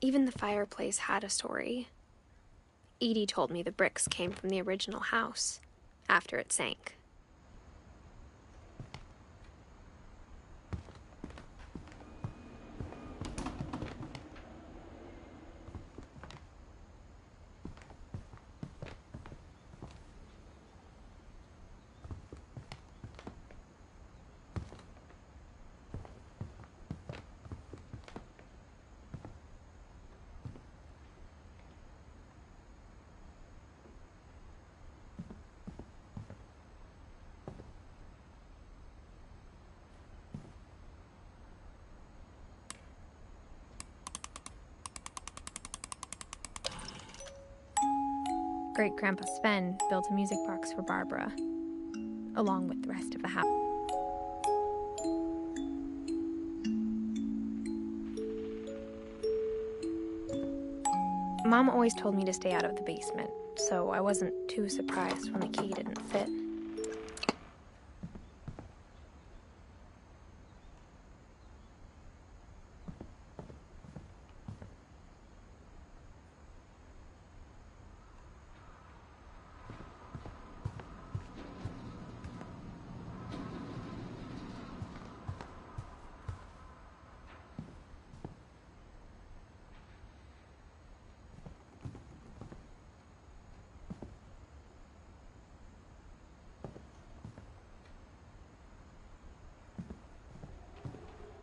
Even the fireplace had a story. Edie told me the bricks came from the original house, after it sank. Great-Grandpa Sven built a music box for Barbara, along with the rest of the house. Mom always told me to stay out of the basement, so I wasn't too surprised when the key didn't fit.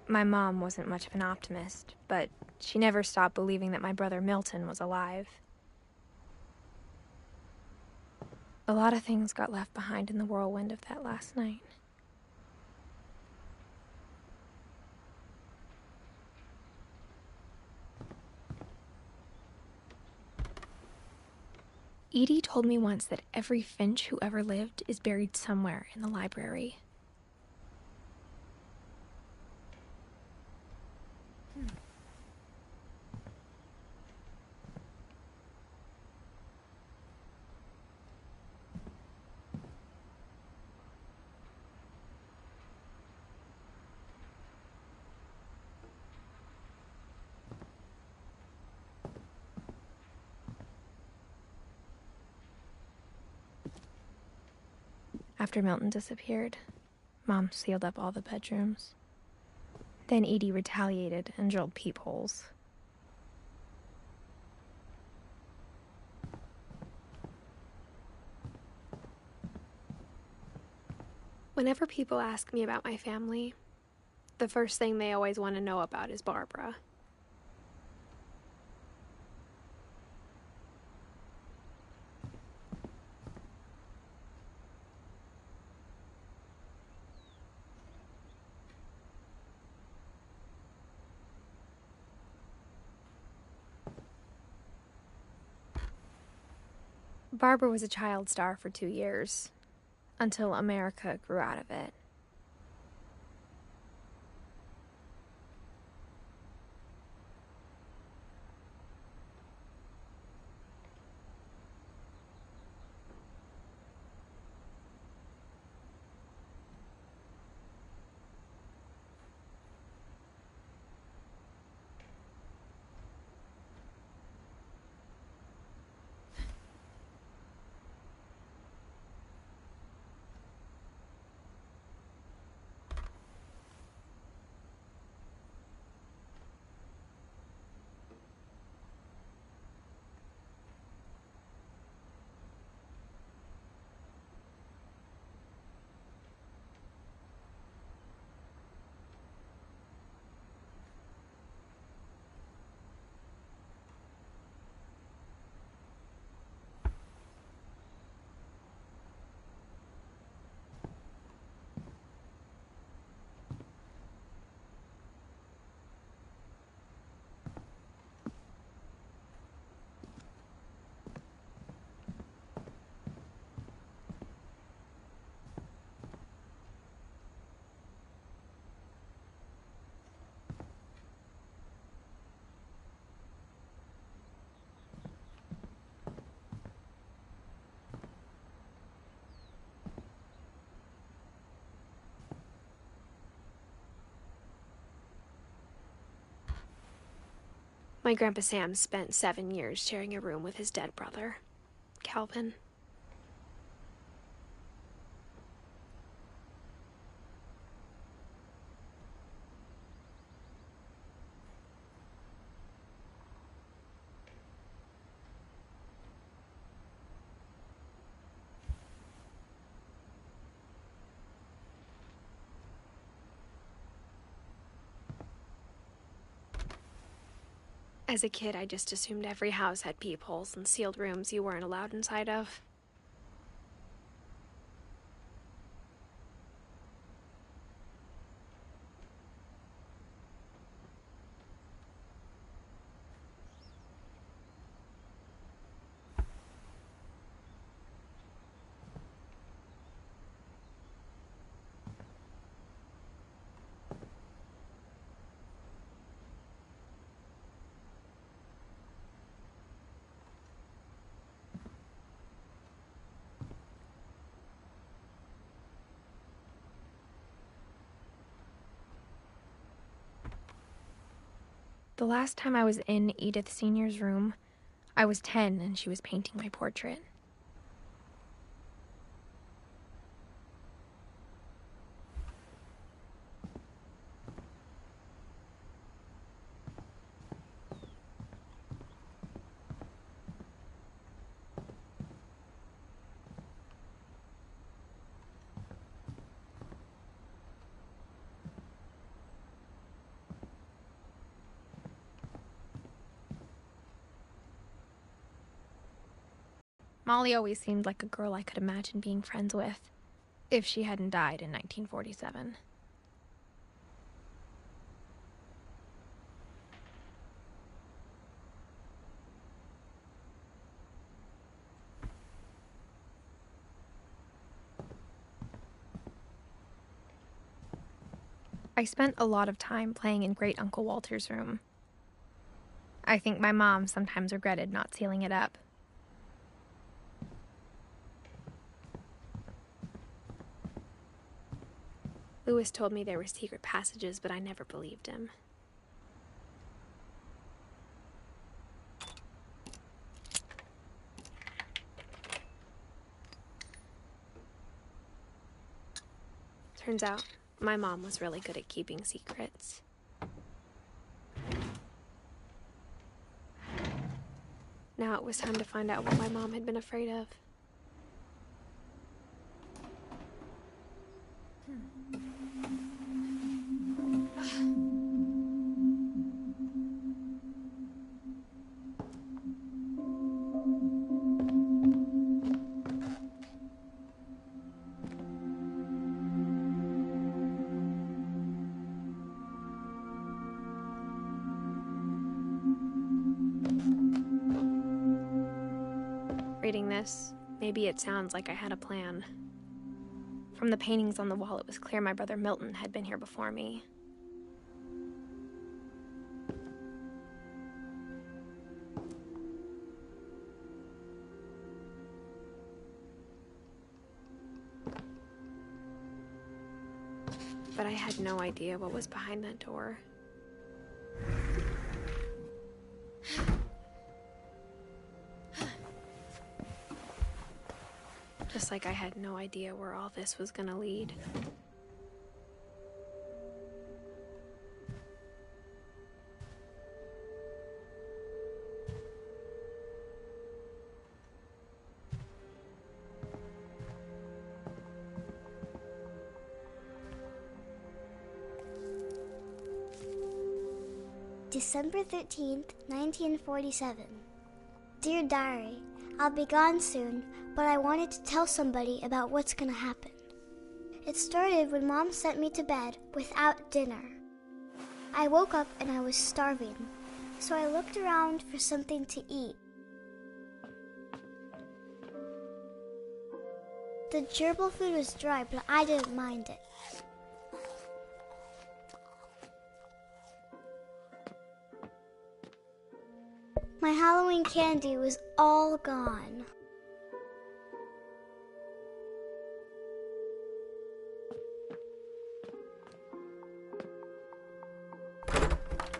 My mom wasn't much of an optimist, but she never stopped believing that my brother Milton was alive. A lot of things got left behind in the whirlwind of that last night. Edie told me once that every Finch who ever lived is buried somewhere in the library. After Milton disappeared, Mom sealed up all the bedrooms. Then Edie retaliated and drilled peepholes. Whenever people ask me about my family, the first thing they always want to know about is Barbara. Barbara was a child star for 2 years, until America grew out of it. My Grandpa Sam spent 7 years sharing a room with his dead brother, Calvin. As a kid, I just assumed every house had peepholes and sealed rooms you weren't allowed inside of. The last time I was in Edith Sr.'s room, I was 10 and she was painting my portrait. Molly always seemed like a girl I could imagine being friends with, if she hadn't died in 1947. I spent a lot of time playing in Great Uncle Walter's room. I think my mom sometimes regretted not sealing it up. Lewis told me there were secret passages, but I never believed him. Turns out, my mom was really good at keeping secrets. Now it was time to find out what my mom had been afraid of. Reading this, maybe it sounds like I had a plan. From the paintings on the wall, it was clear my brother Milton had been here before me. But I had no idea what was behind that door. Just like I had no idea where all this was gonna lead. December 13th, 1947. Dear Diary, I'll be gone soon, but I wanted to tell somebody about what's gonna happen. It started when Mom sent me to bed without dinner. I woke up and I was starving, so I looked around for something to eat. The gerbil food was dry, but I didn't mind it. My Halloween candy was all gone.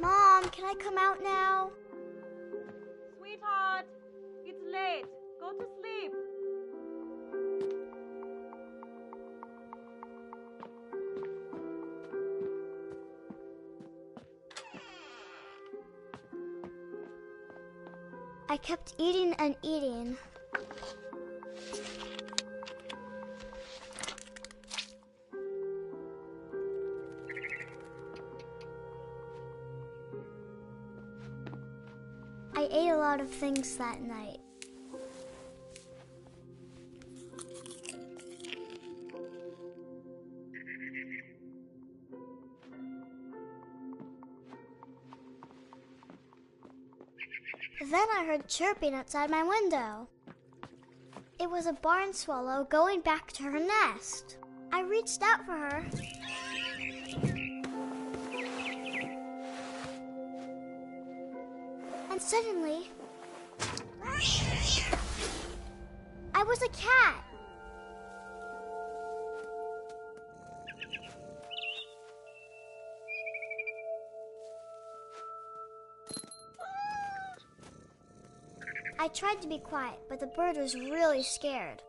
Mom, can I come out now? I kept eating and eating. I ate a lot of things that night. Then I heard chirping outside my window. It was a barn swallow going back to her nest. I reached out for her. And suddenly, I was a cat. I tried to be quiet, but the bird was really scared.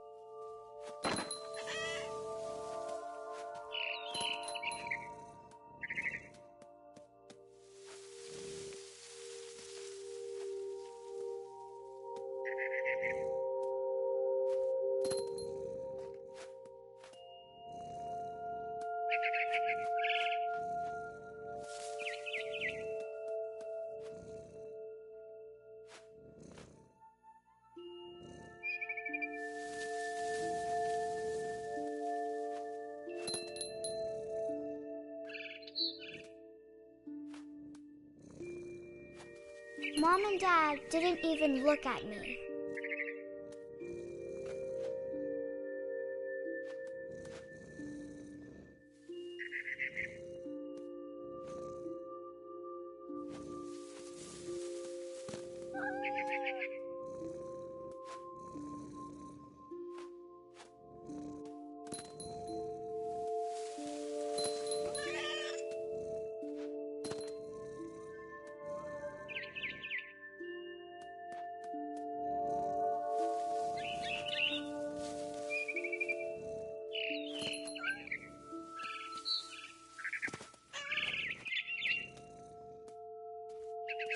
Mom and Dad didn't even look at me.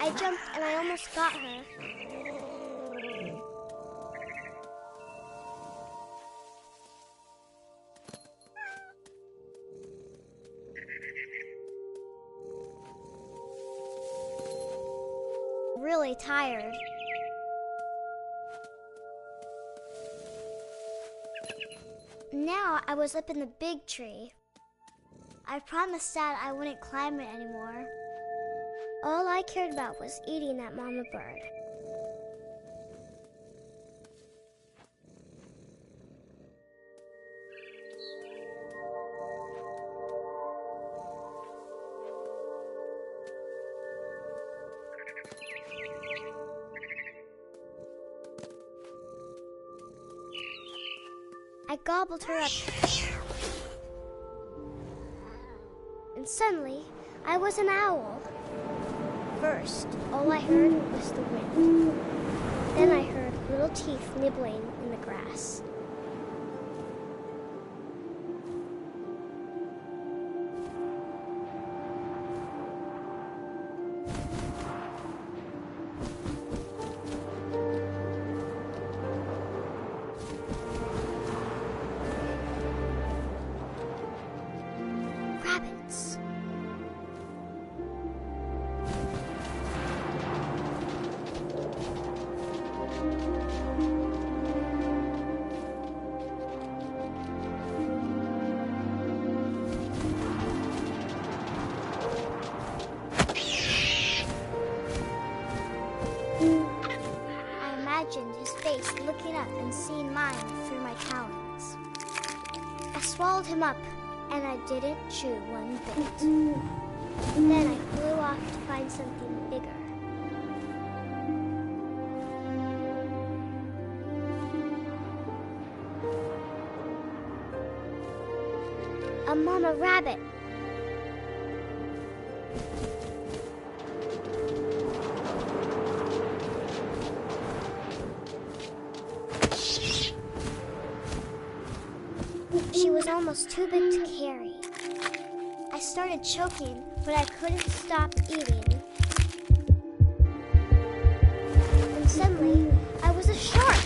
I jumped and I almost got her. Really tired. Now I was up in the big tree. I promised Dad I wouldn't climb it anymore. All I cared about was eating that mama bird. I gobbled her up. And suddenly, I was an owl. First, all I heard was the wind. Then I heard little teeth nibbling in the grass. Rabbits. His face looking up and seeing mine through my talons. I swallowed him up, and I didn't chew one bit. Then I flew off to find something bigger. A mama rabbit. She was almost too big to carry. I started choking, but I couldn't stop eating. And Suddenly, I was a shark.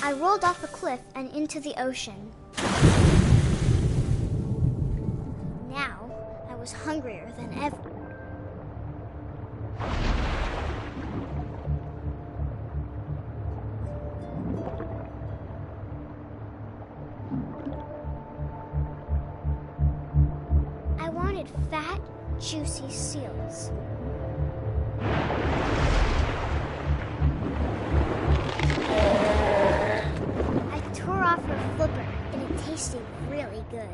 I rolled off a cliff and into the ocean. Now, I was hungrier than ever. I wanted fat, juicy seals. Tore off her flipper, and it tasted really good.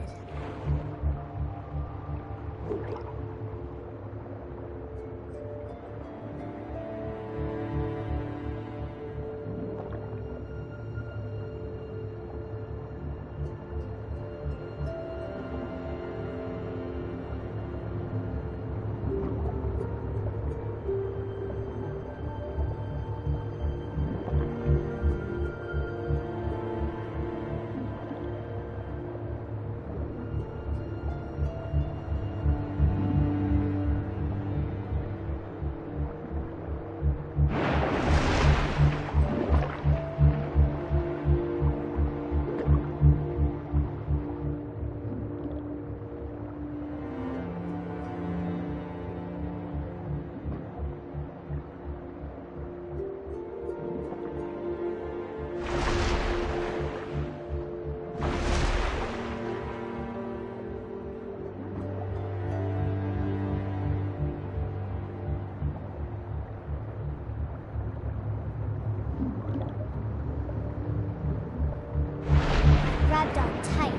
Grabbed on tight.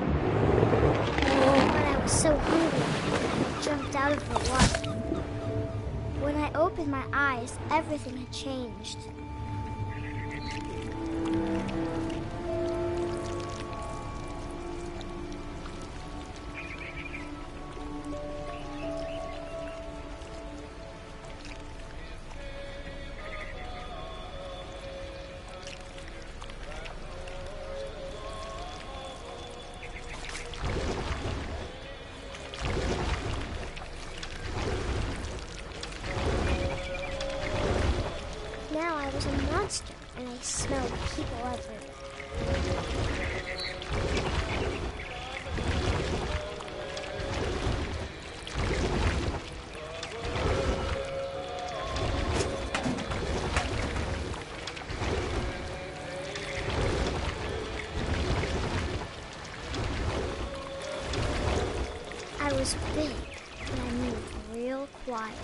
But I was so hungry, I jumped out of the water. When I opened my eyes, everything had changed. Now I was a monster, and I smelled people everywhere. I was big, and I moved real quiet.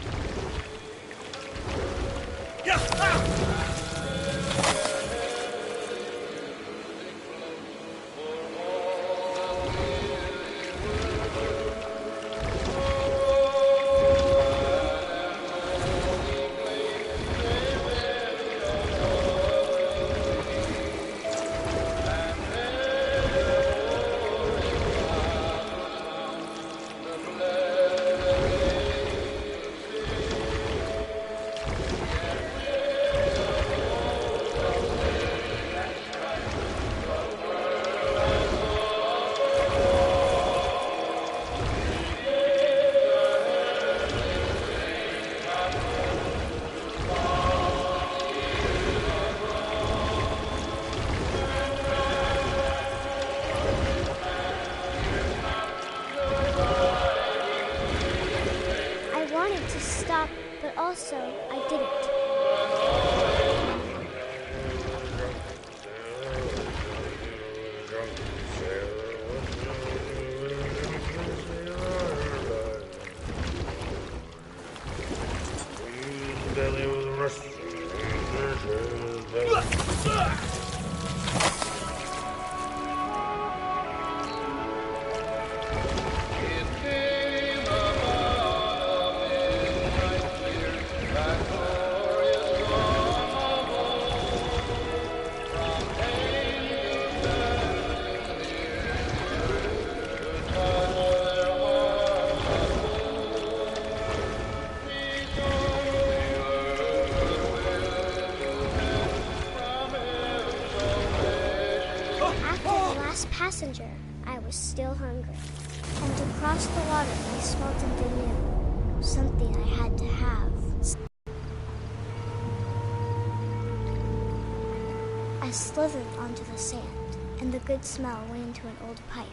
To stop, but also I didn't. passenger, I was still hungry. And across the water, I smelled something new. Something I had to have. I slithered onto the sand, and the good smell went into an old pipe.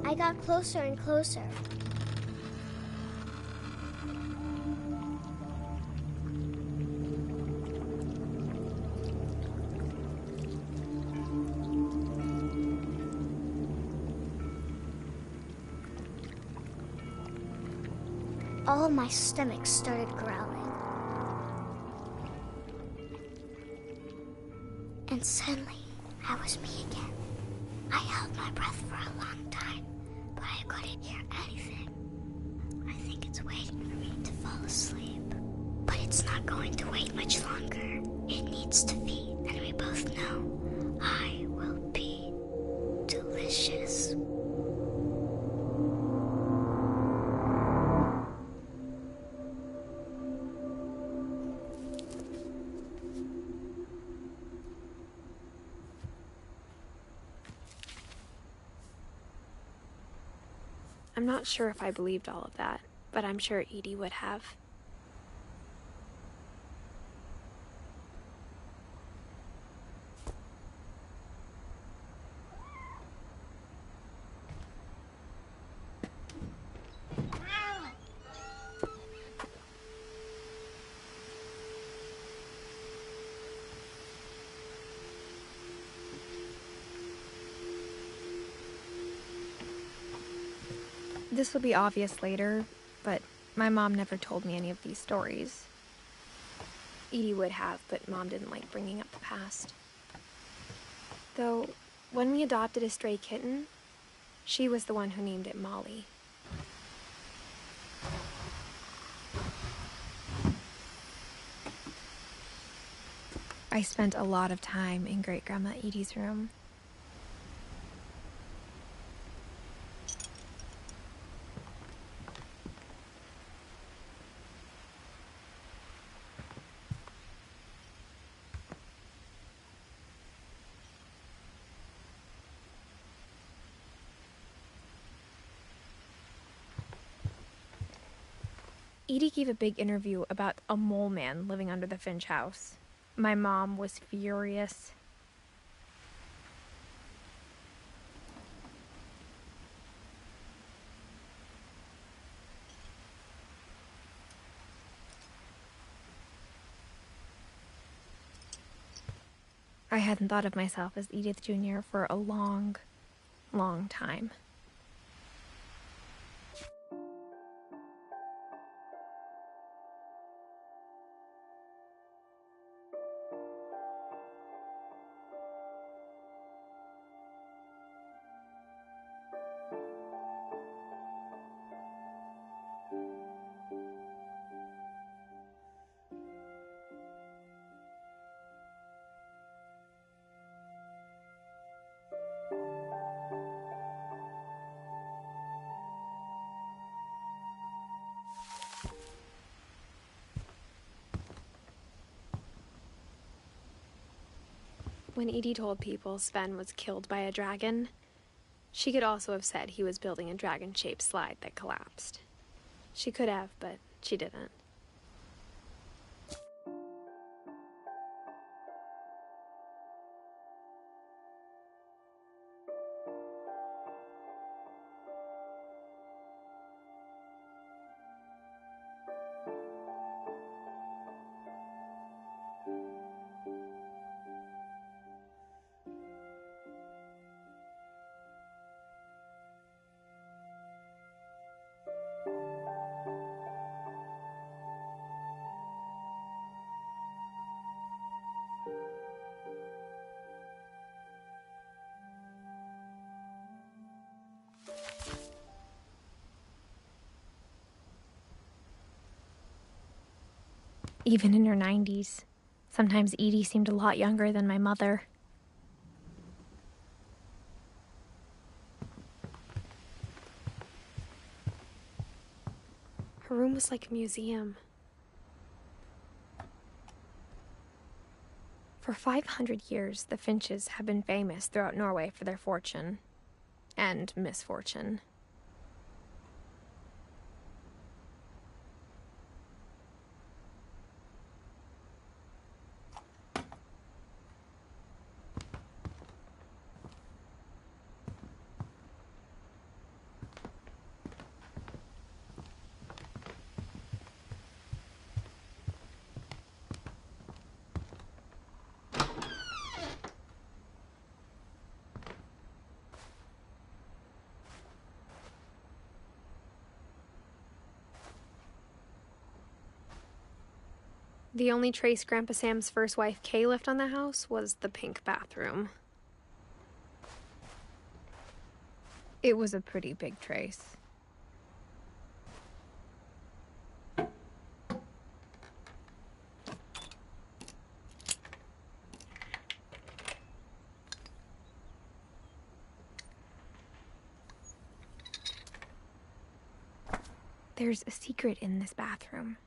I got closer and closer. All of my stomach started growling. And suddenly, I was me again. I held my breath for a long time, but I couldn't hear anything. I think it's waiting for me to fall asleep. But it's not going to wait much longer. It needs to feed, and we both know I will be delicious. I'm not sure if I believed all of that, but I'm sure Edie would have. This will be obvious later, but my mom never told me any of these stories. Edie would have, but Mom didn't like bringing up the past. Though, when we adopted a stray kitten, she was the one who named it Molly. I spent a lot of time in Great-Grandma Edie's room. Edie gave a big interview about a mole man living under the Finch house. My mom was furious. I hadn't thought of myself as Edith Jr. for a long, long time. When Edie told people Sven was killed by a dragon, she could also have said he was building a dragon-shaped slide that collapsed. She could have, but she didn't. even in her 90s. Sometimes Edie seemed a lot younger than my mother. Her room was like a museum. For 500 years, the Finches have been famous throughout Norway for their fortune and misfortune. The only trace Grandpa Sam's first wife, Kay, left on the house was the pink bathroom. It was a pretty big trace. There's a secret in this bathroom.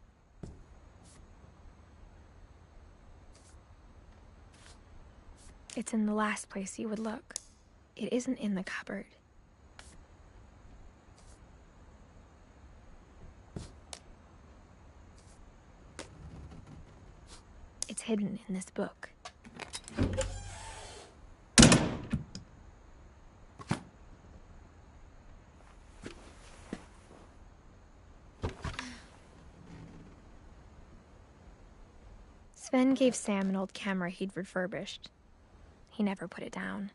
It's in the last place you would look. It isn't in the cupboard. It's hidden in this book. Sven gave Sam an old camera he'd refurbished. He never put it down.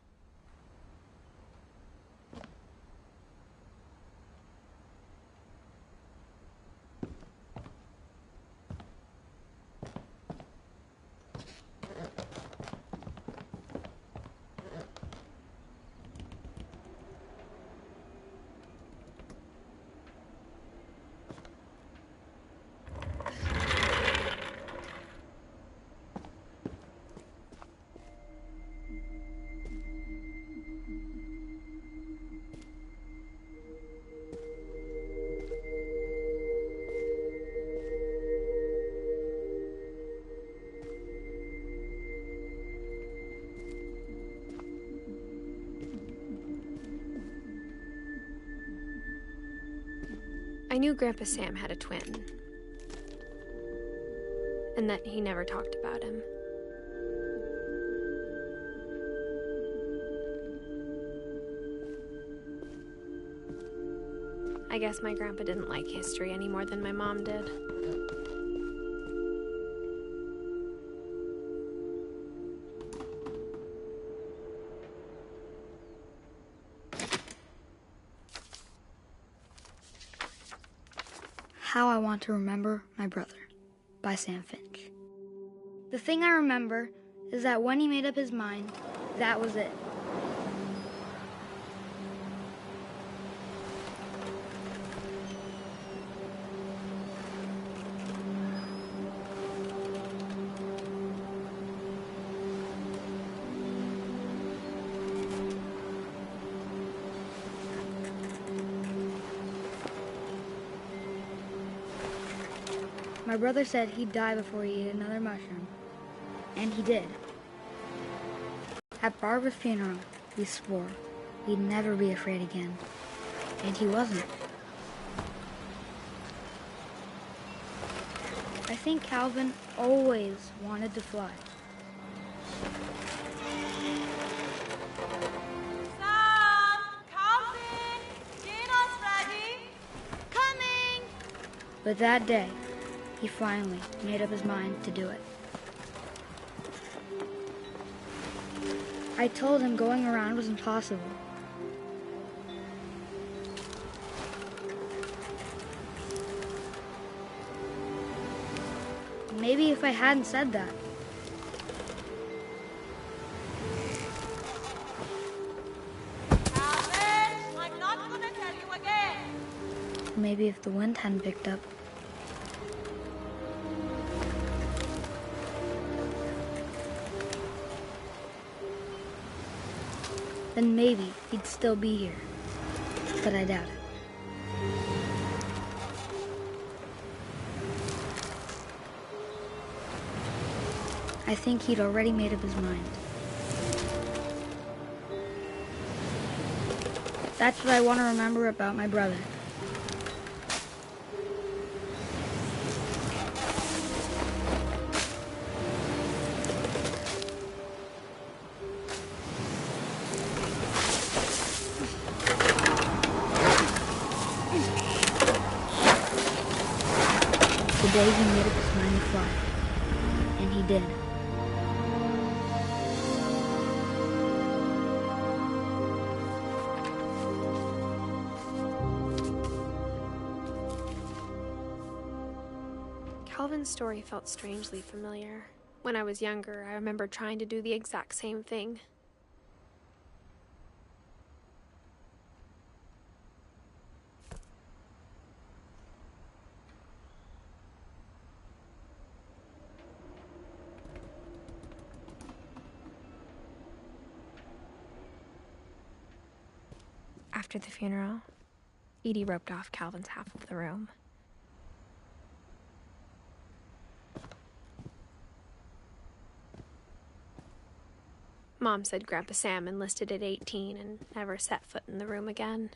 I knew Grandpa Sam had a twin, and that he never talked about him. I guess my grandpa didn't like history any more than my mom did. How I Want to Remember My Brother by Sam Finch. The thing I remember is that when he made up his mind, that was it. My brother said he'd die before he ate another mushroom. And he did. At Barbara's funeral, he swore he'd never be afraid again. And he wasn't. I think Calvin always wanted to fly. Sam! Calvin! Dinner's ready! Coming! But that day, he finally made up his mind to do it. I told him going around was impossible. Maybe if I hadn't said that. Calvin! I'm not gonna tell you again! Maybe if the wind hadn't picked up. then maybe he'd still be here. But I doubt it. I think he'd already made up his mind. That's what I want to remember about my brother. The day he made up his mind to fly. And he did. Calvin's story felt strangely familiar. When I was younger, I remember trying to do the exact same thing. After the funeral, Edie roped off Calvin's half of the room. Mom said Grandpa Sam enlisted at 18 and never set foot in the room again.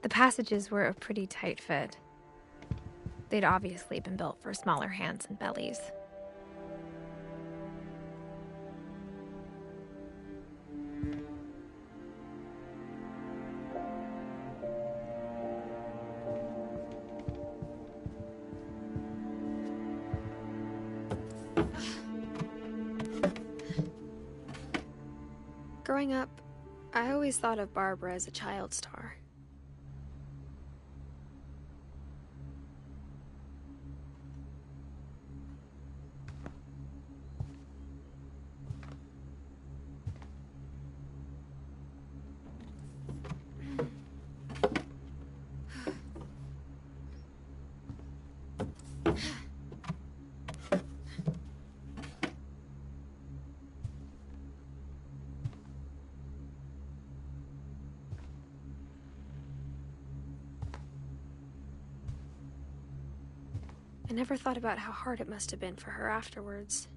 The passages were a pretty tight fit. They'd obviously been built for smaller hands and bellies. Growing up, I always thought of Barbara as a child star. I never thought about how hard it must have been for her afterwards.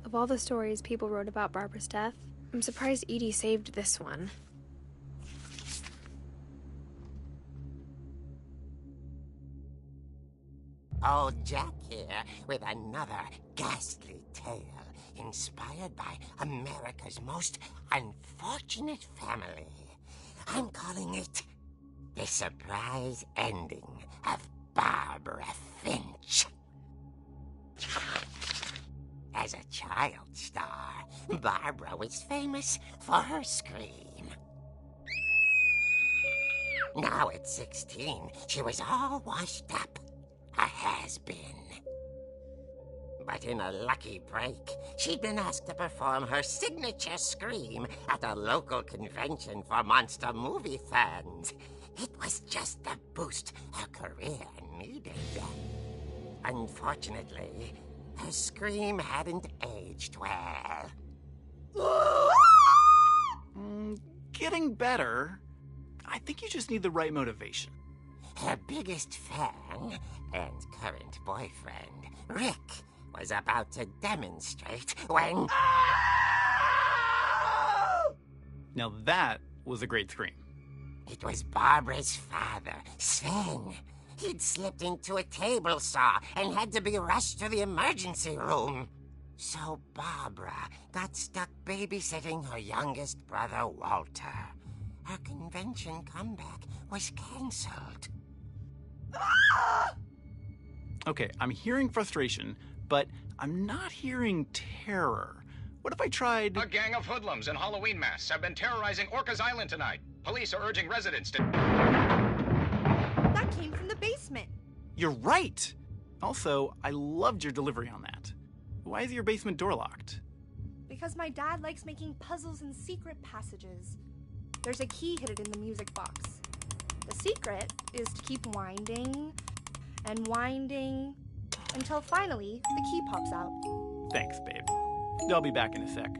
Of all the stories people wrote about Barbara's death, I'm surprised Edie saved this one. Old Jack here with another ghastly tale inspired by America's most unfortunate family. I'm calling it The Surprise Ending of Barbara Finch. As a child star, Barbara was famous for her scream. Now at 16, she was all washed up. A has-been. But in a lucky break, she'd been asked to perform her signature scream at a local convention for monster movie fans. It was just the boost her career needed. Unfortunately, her scream hadn't aged well. Getting better. I think you just need the right motivation. Her biggest fan and current boyfriend, Rick, was about to demonstrate when... Now that was a great scream. It was Barbara's father, Sven. He'd slipped into a table saw and had to be rushed to the emergency room. So Barbara got stuck babysitting her youngest brother, Walter. Her convention comeback was cancelled. Okay, I'm hearing frustration, but I'm not hearing terror. What if I tried... A gang of hoodlums in Halloween masks have been terrorizing Orcas Island tonight. Police are urging residents to... That came from the basement. You're right! Also, I loved your delivery on that. Why is your basement door locked? Because my dad likes making puzzles and secret passages. There's a key hidden in the music box. The secret is to keep winding and winding until finally the key pops out. Thanks, babe. I'll be back in a sec.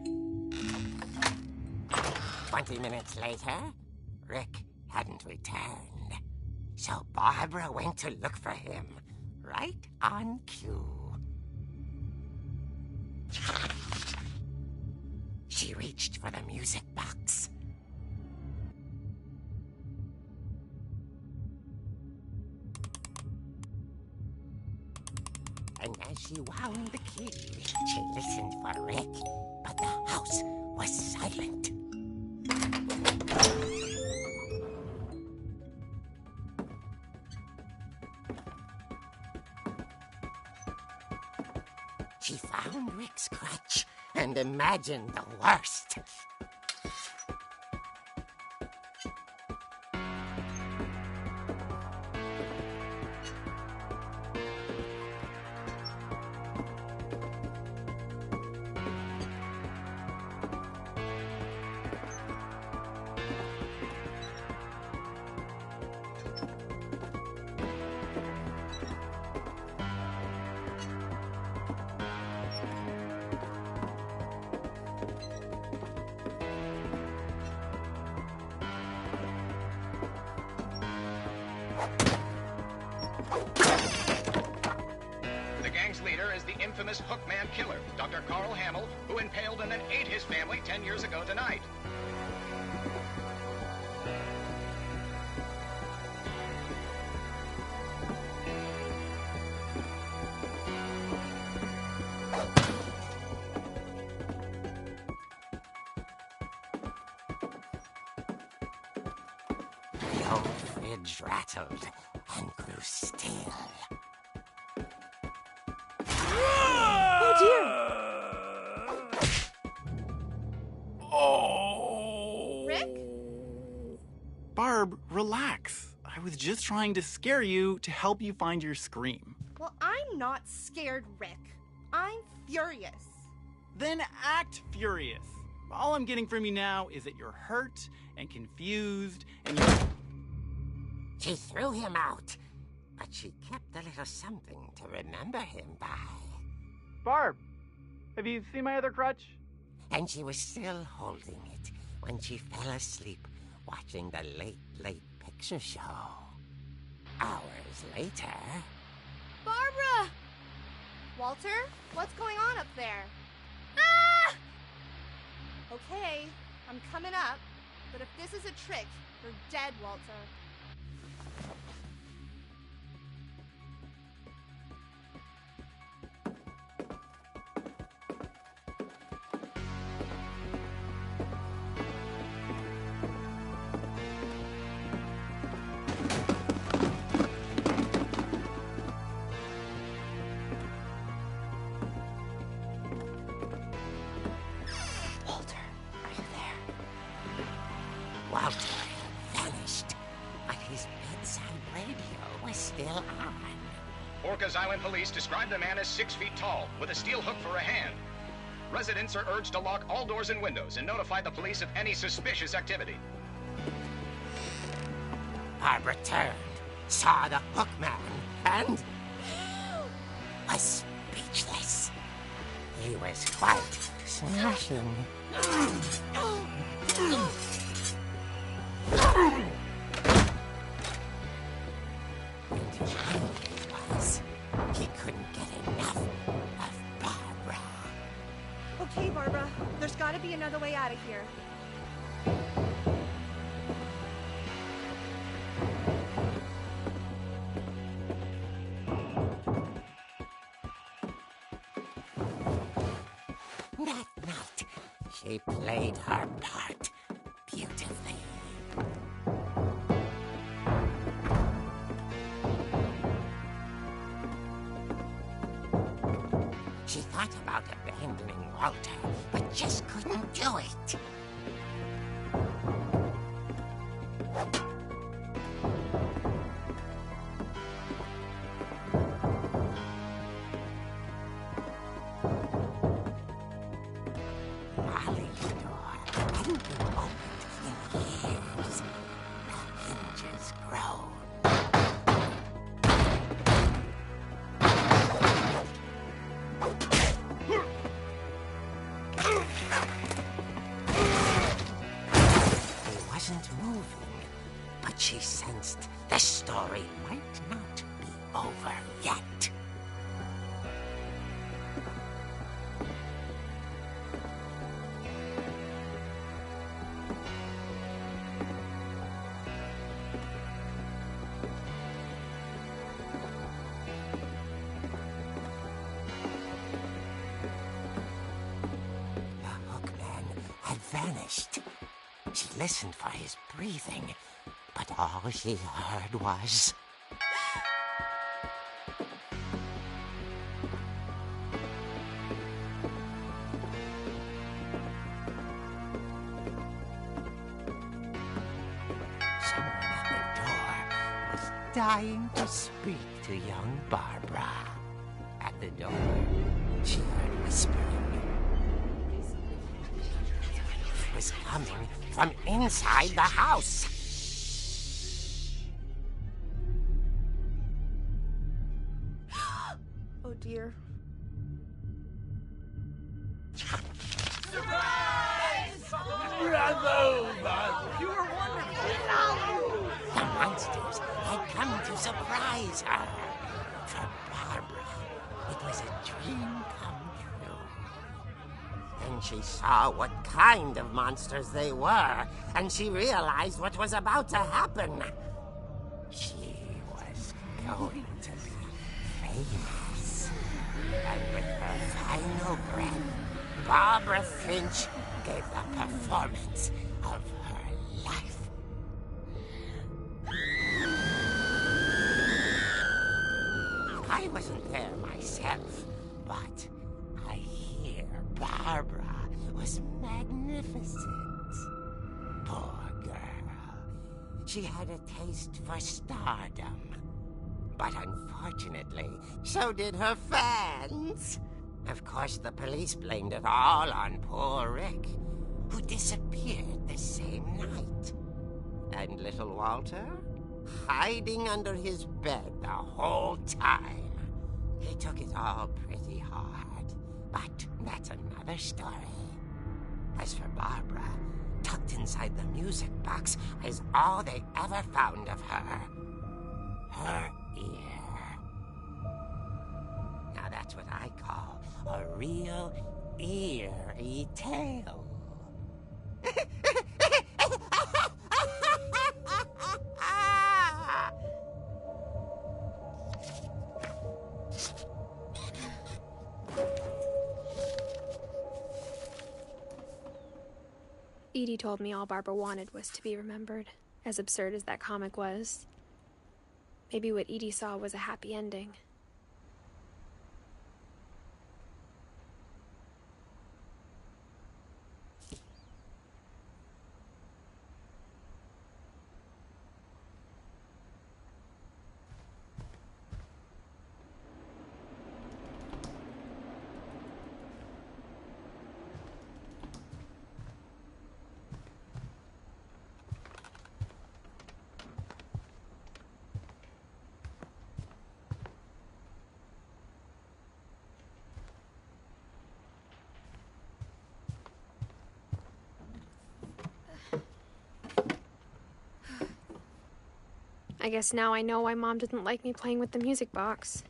20 minutes later, Rick hadn't returned. So Barbara went to look for him, right on cue. She reached for the music box. And as she wound the key, she listened for Rick, but the house was silent. She found Rick's crutch and imagined the worst. The gang's leader is the infamous Hookman killer, Dr. Carl Hamill, who impaled and then ate his family 10 years ago tonight. The old fridge rattled and grew still. Oh! Rick? Barb, relax. I was just trying to scare you to help you find your scream. Well, I'm not scared, Rick. I'm furious. Then act furious. All I'm getting from you now is that you're hurt and confused and you... She threw him out, but she kept a little something to remember him by. Barb, have you seen my other crutch? And she was still holding it when she fell asleep watching the late picture show. Hours later... Barbara! Walter, what's going on up there? Ah! Okay, I'm coming up, but if this is a trick, you're dead, Walter. Walter vanished, but his bedside radio was still on. Orcas Island police describe the man as 6 feet tall, with a steel hook for a hand. Residents are urged to lock all doors and windows and notify the police of any suspicious activity. Barbara turned, saw the hook man, and was speechless. He was quite smashing. He couldn't get enough of Barbara. Okay, Barbara, there's gotta be another way out of here. That night, she played her part beautifully. She thought about abandoning Walter, but just couldn't do it. Molly's door hadn't been opened in years. The hinges groaned. He wasn't moving, but she sensed the story might not be over yet. The hookman had vanished. She listened for his breathing, but all she heard was... someone at the door was dying to speak to young Barbara. At the door, she heard whispering. It was coming from inside the house. Oh dear. The monsters had come to surprise her. For Barbara, it was a dream come true. Then she saw what kind of monsters they were, and she realized what was about to happen. She was going to be famous. And with her final breath, Barbara Finch gave the performance of her life. I wasn't there myself, but I hear Barbara was magnificent. Poor girl. She had a taste for stardom. But unfortunately, so did her fans. Of course, the police blamed it all on poor Rick, who disappeared the same night. And little Walter? Hiding under his bed the whole time. He took it all pretty hard, but that's another story. As for Barbara, tucked inside the music box is all they ever found of her. Her ear. Now that's what I call a real eerie tale. Edie told me all Barbara wanted was to be remembered, as absurd as that comic was. Maybe what Edie saw was a happy ending. I guess now I know why Mom didn't like me playing with the music box.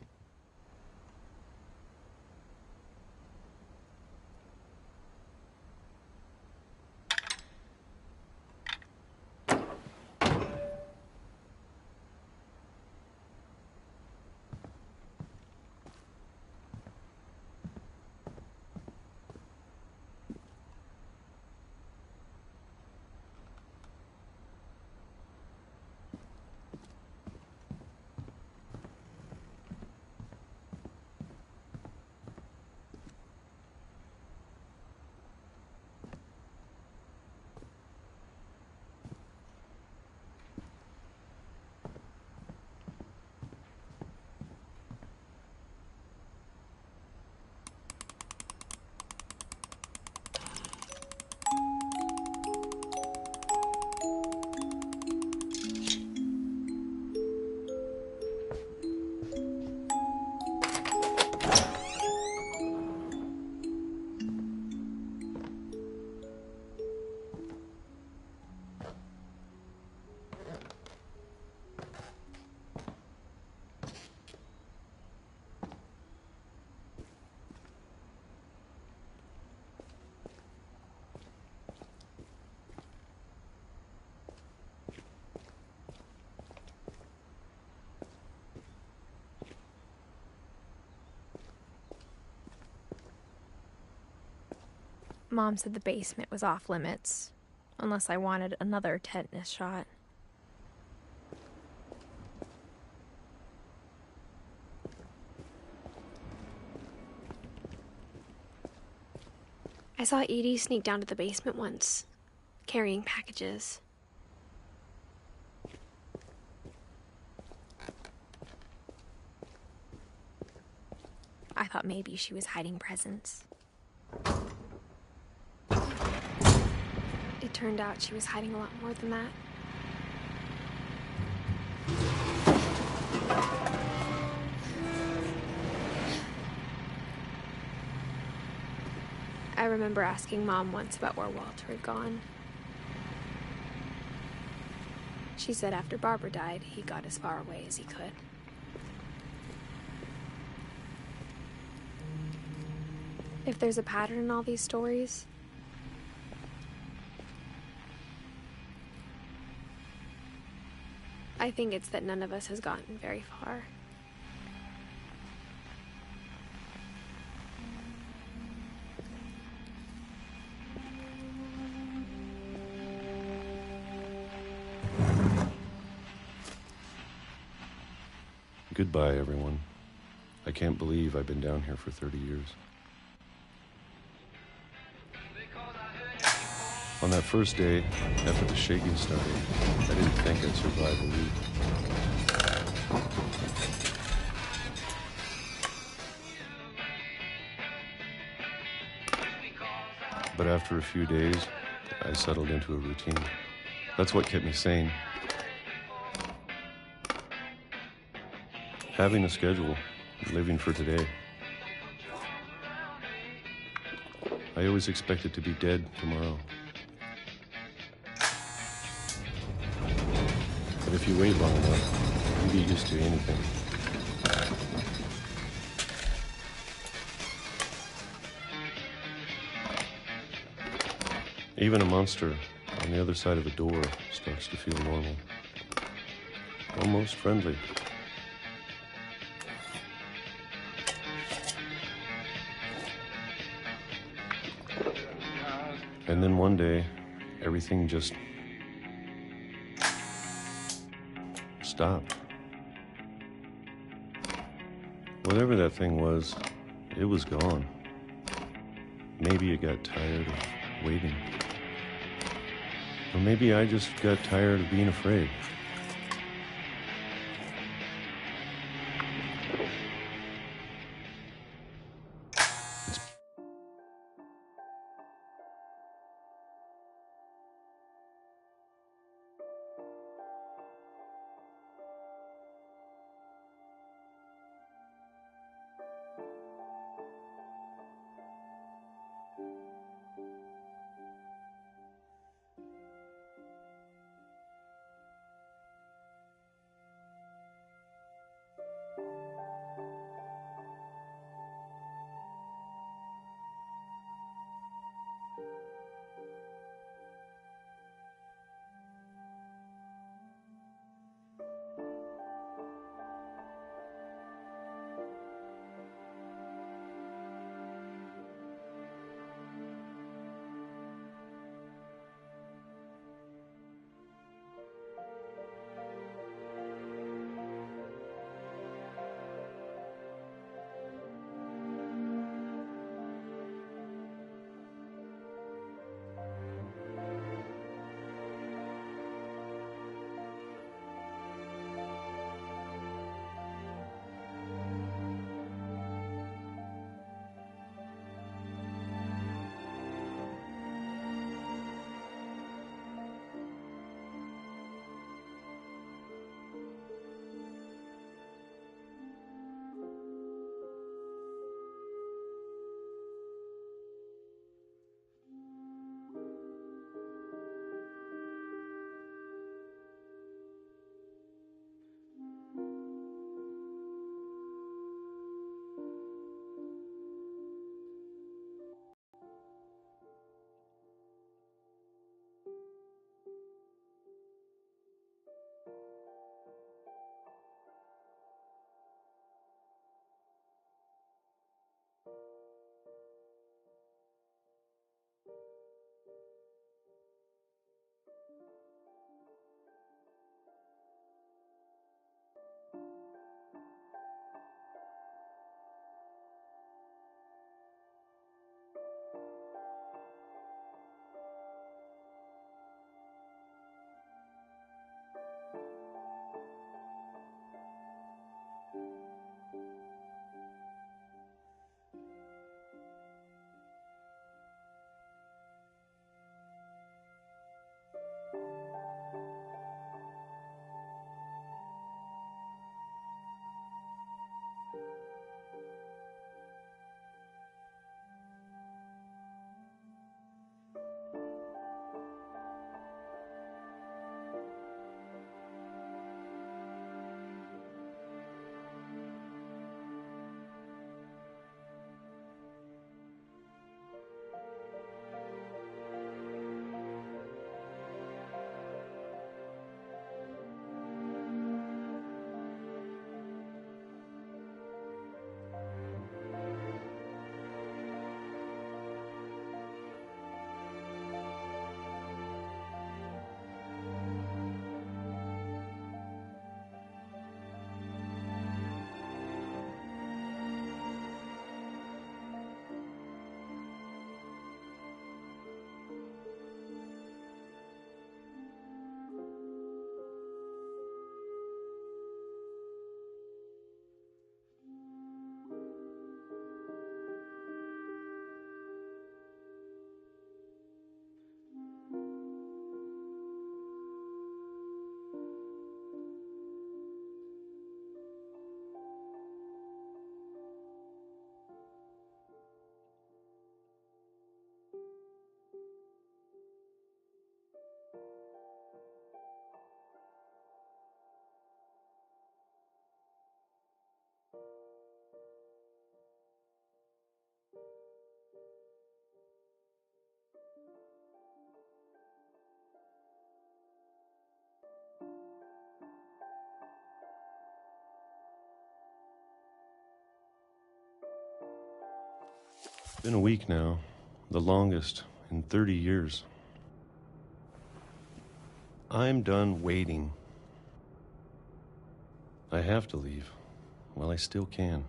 Mom said the basement was off limits, unless I wanted another tetanus shot. I saw Edie sneak down to the basement once, carrying packages. I thought maybe she was hiding presents. It turned out she was hiding a lot more than that. I remember asking Mom once about where Walter had gone. She said after Barbara died, he got as far away as he could. If there's a pattern in all these stories, I think it's that none of us has gotten very far. Goodbye, everyone. I can't believe I've been down here for 30 years. On that first day, after the shaking started, I didn't think I'd survive a week. But after a few days, I settled into a routine. That's what kept me sane. Having a schedule, living for today. I always expected to be dead tomorrow. But if you wait long enough, you get used to anything. Even a monster on the other side of a door starts to feel normal. Almost friendly. And then one day, everything just stopped. Whatever that thing was, it was gone. Maybe it got tired of waiting. Or maybe I just got tired of being afraid. Been a week now, the longest in 30 years. I'm done waiting. I have to leave while I still can.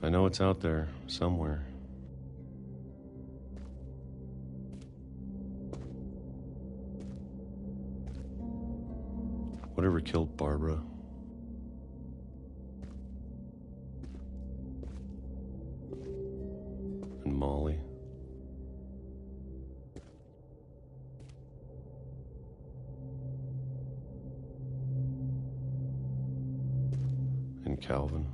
I know it's out there, somewhere. Whatever killed Barbara. And Molly. And Calvin.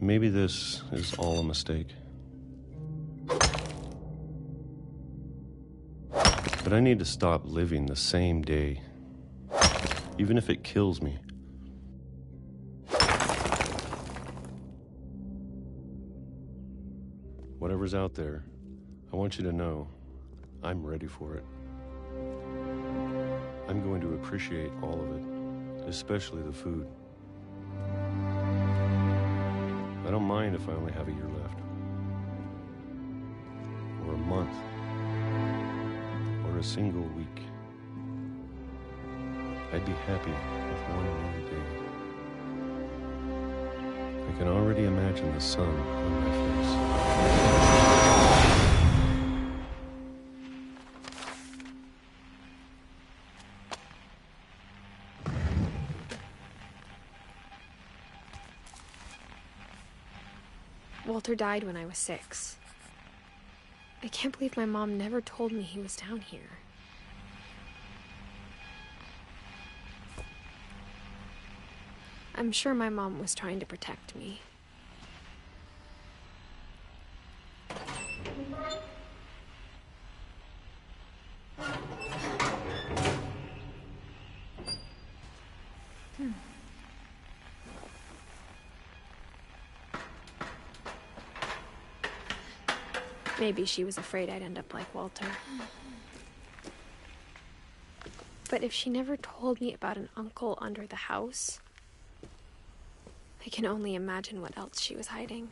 Maybe this is all a mistake. But I need to stop living the same day, even if it kills me. Whatever's out there, I want you to know I'm ready for it. I'm going to appreciate all of it, especially the food. I don't mind if I only have a year left, or a month, or a single week. I'd be happy with one more day. I can already imagine the sun on my face. Walter died when I was 6. I can't believe my mom never told me he was down here. I'm sure my mom was trying to protect me. Maybe she was afraid I'd end up like Walter. But if she never told me about an uncle under the house, I can only imagine what else she was hiding.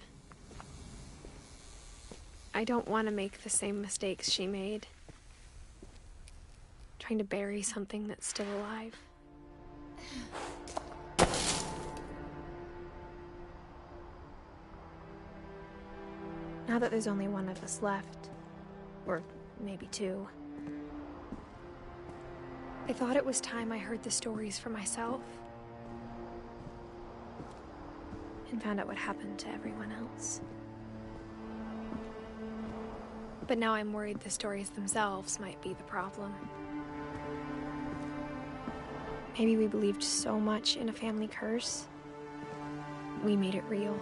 I don't want to make the same mistakes she made, trying to bury something that's still alive. Now that there's only one of us left, or maybe 2, I thought it was time I heard the stories for myself and found out what happened to everyone else. But now I'm worried the stories themselves might be the problem. Maybe we believed so much in a family curse, we made it real.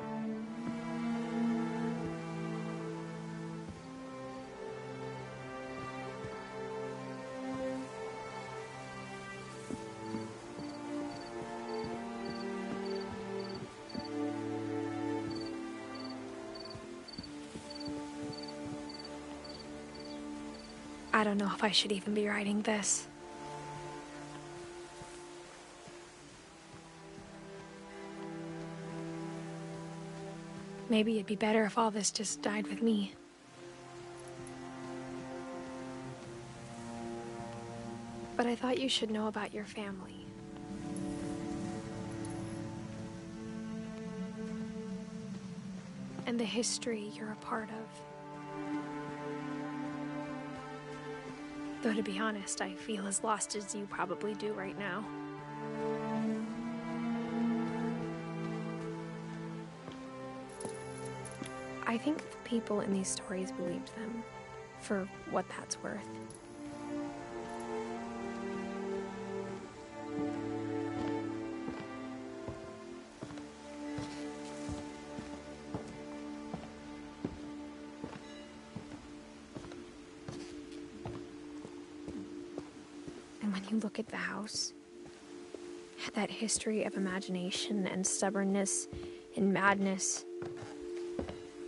I don't know if I should even be writing this. Maybe it'd be better if all this just died with me. But I thought you should know about your family. And the history you're a part of. Though to be honest, I feel as lost as you probably do right now. I think the people in these stories believed them, for what that's worth. And when you look at the house, that history of imagination and stubbornness and madness,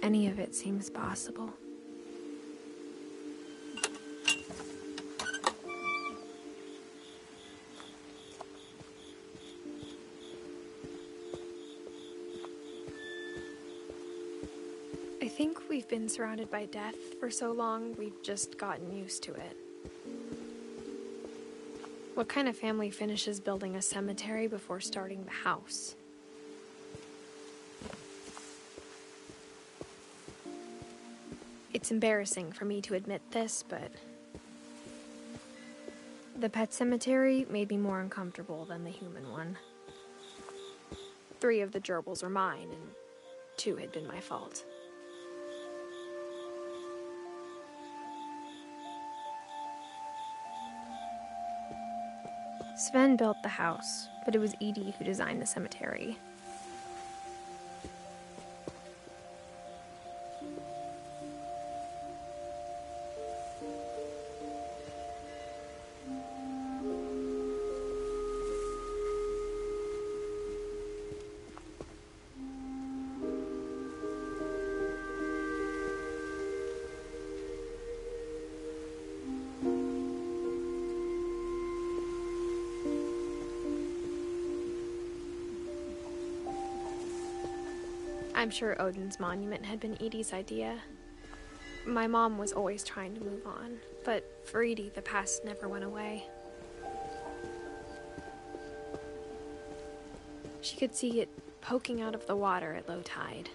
any of it seems possible. I think we've been surrounded by death for so long, we've just gotten used to it. What kind of family finishes building a cemetery before starting the house? It's embarrassing for me to admit this, but the pet cemetery made me more uncomfortable than the human one. 3 of the gerbils were mine, and 2 had been my fault. Sven built the house, but it was Edie who designed the cemetery. I'm sure Odin's monument had been Edie's idea. My mom was always trying to move on, but for Edie, the past never went away. She could see it poking out of the water at low tide.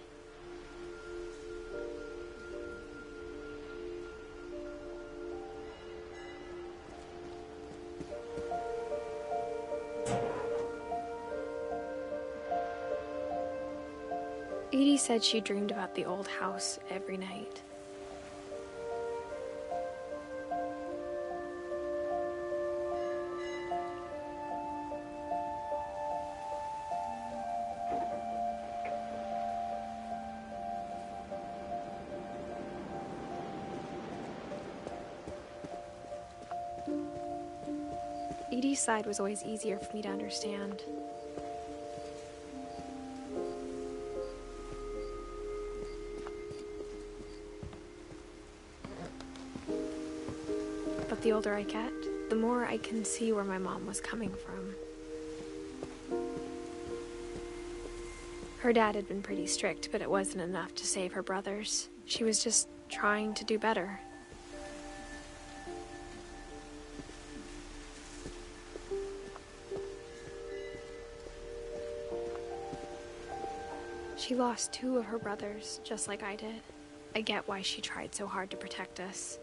Edie said she dreamed about the old house every night. Edie's side was always easier for me to understand. But the older I get, the more I can see where my mom was coming from. Her dad had been pretty strict, but it wasn't enough to save her brothers. She was just trying to do better. She lost 2 of her brothers, just like I did. I get why she tried so hard to protect us.